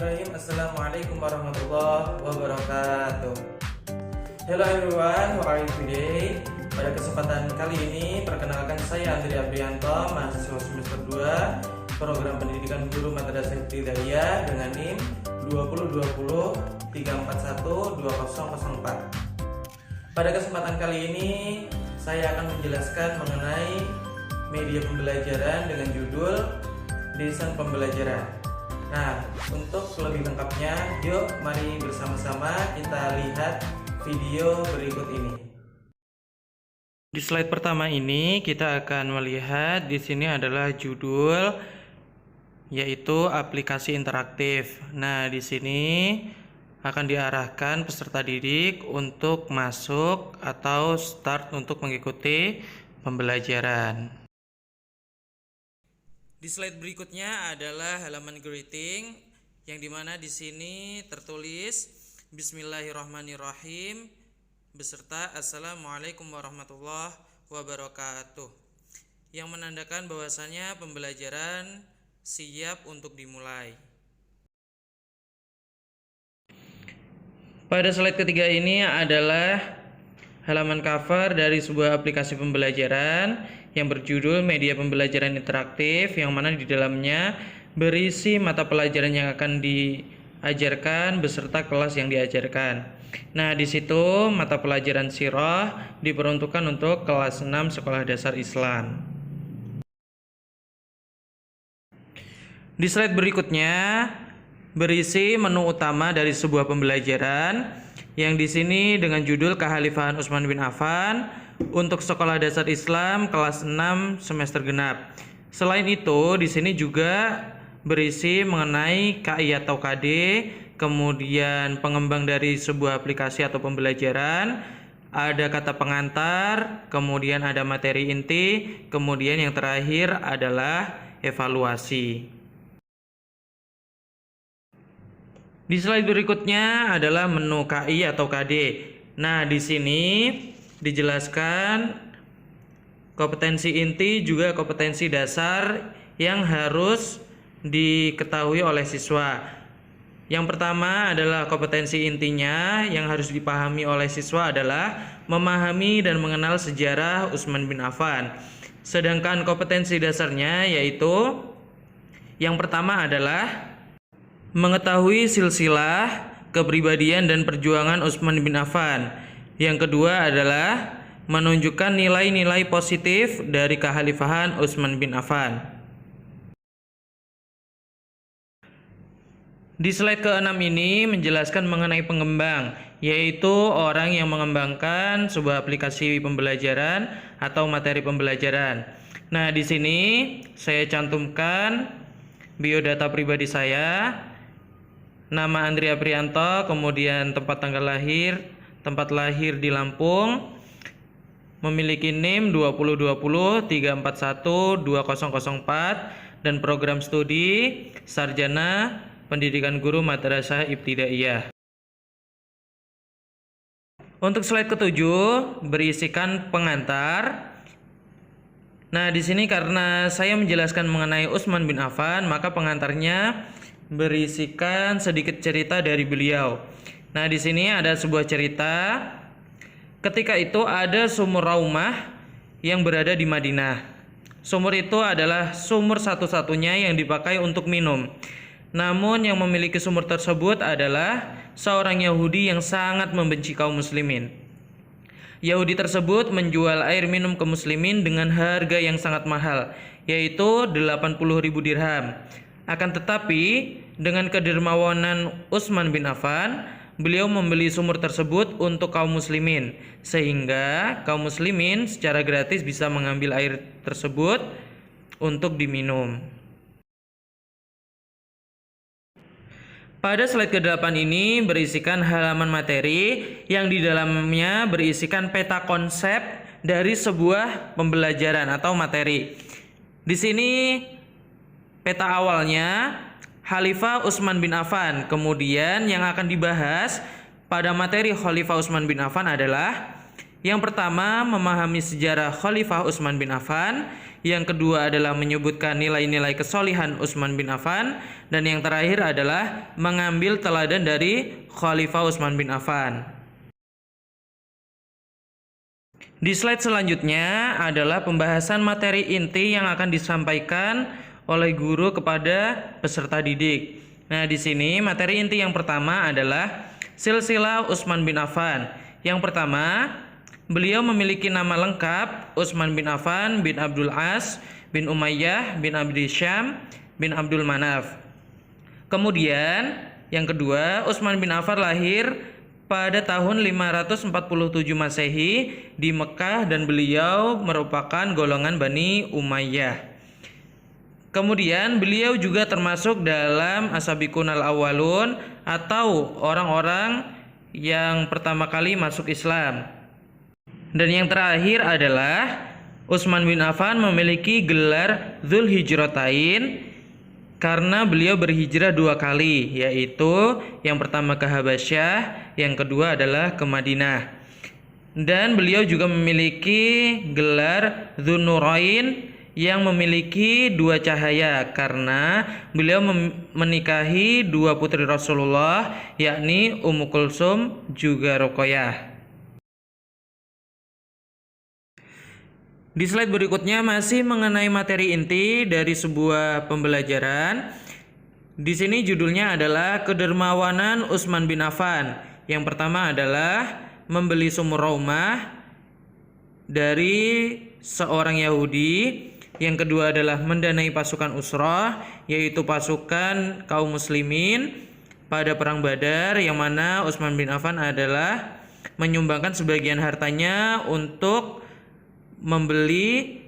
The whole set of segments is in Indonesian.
Bismillahirrahmanirrahim. Assalamualaikum warahmatullahi wabarakatuh. Hello everyone, how are you today? Pada kesempatan kali ini, perkenalkan saya Andri Aprianto, mahasiswa semester 2 Program Pendidikan Guru Madrasah Ibtidaiyah dengan NIM 2020-341-2004. Pada kesempatan kali ini, saya akan menjelaskan mengenai media pembelajaran dengan judul Desain Pembelajaran. Nah, untuk lebih lengkapnya, yuk mari bersama-sama kita lihat video berikut ini. Di slide pertama ini kita akan melihat di sini adalah judul, yaitu aplikasi interaktif. Nah, di sini akan diarahkan peserta didik untuk masuk atau start untuk mengikuti pembelajaran. Di slide berikutnya adalah halaman greeting, yang dimana di sini tertulis Bismillahirrahmanirrahim beserta Assalamualaikum warahmatullahi wabarakatuh, yang menandakan bahwasannya pembelajaran siap untuk dimulai. Pada slide ketiga ini adalah halaman cover dari sebuah aplikasi pembelajaran yang berjudul Media Pembelajaran Interaktif, yang mana di dalamnya berisi mata pelajaran yang akan diajarkan beserta kelas yang diajarkan. Nah, di situ mata pelajaran sirah diperuntukkan untuk kelas 6 Sekolah Dasar Islam. Di slide berikutnya berisi menu utama dari sebuah pembelajaran, yang di sini dengan judul Kekhalifahan Utsman bin Affan untuk Sekolah Dasar Islam kelas 6 semester genap. Selain itu, di sini juga berisi mengenai KI atau KD, kemudian pengembang dari sebuah aplikasi atau pembelajaran, ada kata pengantar, kemudian ada materi inti, kemudian yang terakhir adalah evaluasi. Di slide berikutnya adalah menu KI atau KD. Nah, di sini dijelaskan kompetensi inti juga kompetensi dasar yang harus diketahui oleh siswa. Yang pertama adalah kompetensi intinya yang harus dipahami oleh siswa adalah memahami dan mengenal sejarah Utsman bin Affan. Sedangkan kompetensi dasarnya yaitu yang pertama adalah mengetahui silsilah kepribadian dan perjuangan Utsman bin Affan. Yang kedua adalah menunjukkan nilai-nilai positif dari kekhalifahan Utsman bin Affan. Di slide ke-6 ini menjelaskan mengenai pengembang, yaitu orang yang mengembangkan sebuah aplikasi pembelajaran atau materi pembelajaran. Nah, di sini saya cantumkan biodata pribadi saya, nama Andri Aprianto, kemudian tempat tanggal lahir, tempat lahir di Lampung, memiliki NIM 2020-341-2004 dan program studi Sarjana Pendidikan Guru Madrasah Ibtidaiyah. Untuk slide ketujuh berisikan pengantar. Nah, di sini karena saya menjelaskan mengenai Utsman bin Affan, maka pengantarnya berisikan sedikit cerita dari beliau. Nah, di sini ada sebuah cerita. Ketika itu ada sumur Raumah yang berada di Madinah. Sumur itu adalah sumur satu-satunya yang dipakai untuk minum. Namun yang memiliki sumur tersebut adalah seorang Yahudi yang sangat membenci kaum muslimin. Yahudi tersebut menjual air minum ke muslimin dengan harga yang sangat mahal, yaitu 80.000 dirham. Akan tetapi dengan kedermawanan Utsman bin Affan, beliau membeli sumur tersebut untuk kaum muslimin, sehingga kaum muslimin secara gratis bisa mengambil air tersebut untuk diminum. Pada slide ke-8 ini berisikan halaman materi yang di dalamnya berisikan peta konsep dari sebuah pembelajaran atau materi. Di sini peta awalnya Khalifah Utsman bin Affan. Kemudian yang akan dibahas pada materi Khalifah Utsman bin Affan adalah yang pertama memahami sejarah Khalifah Utsman bin Affan, Yang kedua adalah menyebutkan nilai-nilai kesolihan Utsman bin Affan. Dan yang terakhir adalah mengambil teladan dari Khalifah Utsman bin Affan. Di slide selanjutnya adalah pembahasan materi inti yang akan disampaikan oleh guru kepada peserta didik. Nah, di sini materi inti yang pertama adalah silsilah Utsman bin Affan. Yang pertama, beliau memiliki nama lengkap Utsman bin Affan bin Abdul As bin Umayyah bin Abdi Syam bin Abdul Manaf. Kemudian, yang kedua, Utsman bin Affan lahir pada tahun 547 Masehi di Mekah dan beliau merupakan golongan Bani Umayyah. Kemudian beliau juga termasuk dalam As-Sabiqun al-Awwalun atau orang-orang yang pertama kali masuk Islam. Dan yang terakhir adalah Utsman bin Affan memiliki gelar Dzulhijratain karena beliau berhijrah 2 kali, yaitu yang pertama ke Habasyah, yang kedua adalah ke Madinah. Dan beliau juga memiliki gelar Dzunurain yang memiliki 2 cahaya karena beliau menikahi 2 putri Rasulullah, yakni Ummu Kulsum juga Ruqayyah. Di slide berikutnya masih mengenai materi inti dari sebuah pembelajaran. Di sini judulnya adalah kedermawanan Utsman bin Affan. Yang pertama adalah membeli sumur rumah dari seorang Yahudi. Yang kedua adalah mendanai pasukan usrah, yaitu pasukan kaum muslimin pada perang Badar, yang mana Utsman bin Affan adalah menyumbangkan sebagian hartanya untuk membeli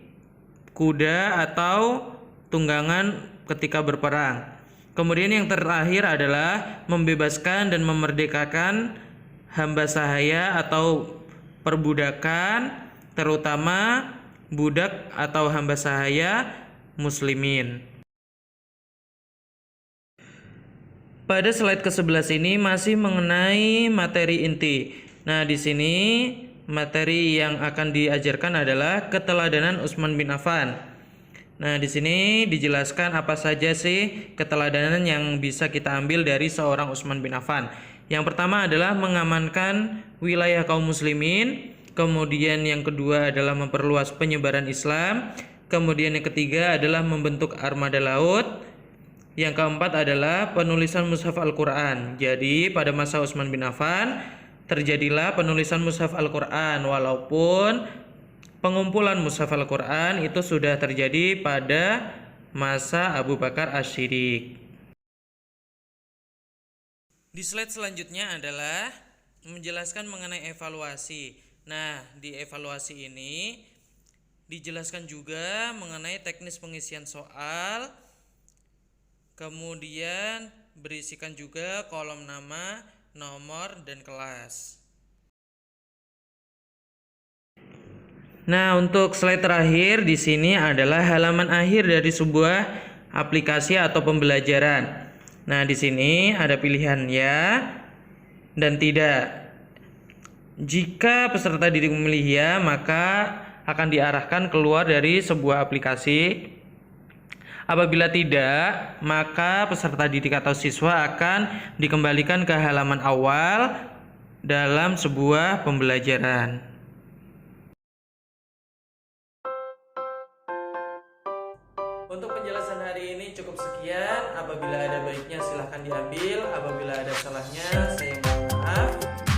kuda atau tunggangan ketika berperang. Kemudian yang terakhir adalah membebaskan dan memerdekakan hamba sahaya atau perbudakan, terutama budak atau hamba sahaya muslimin. Pada slide ke-11 ini masih mengenai materi inti. Nah, di sini materi yang akan diajarkan adalah keteladanan Utsman bin Affan. Nah, di sini dijelaskan apa saja sih keteladanan yang bisa kita ambil dari seorang Utsman bin Affan. Yang pertama adalah mengamankan wilayah kaum muslimin, kemudian yang kedua adalah memperluas penyebaran Islam, kemudian yang ketiga adalah membentuk armada laut, yang keempat adalah penulisan mushaf Al-Qur'an. Jadi, pada masa Utsman bin Affan terjadilah penulisan mushaf Al-Qur'an, walaupun pengumpulan mushaf Al-Qur'an itu sudah terjadi pada masa Abu Bakar Asy-Syiddiq. Di slide selanjutnya adalah menjelaskan mengenai evaluasi. Nah, di evaluasi ini dijelaskan juga mengenai teknis pengisian soal, kemudian berisikan juga kolom nama, nomor, dan kelas. Nah, untuk slide terakhir di sini adalah halaman akhir dari sebuah aplikasi atau pembelajaran. Nah, di sini ada pilihan ya dan tidak. Jika peserta didik memilih ya, maka akan diarahkan keluar dari sebuah aplikasi. Apabila tidak, maka peserta didik atau siswa akan dikembalikan ke halaman awal dalam sebuah pembelajaran. Untuk penjelasan hari ini cukup sekian. Apabila ada baiknya silahkan diambil. Apabila ada salahnya saya mohon maaf.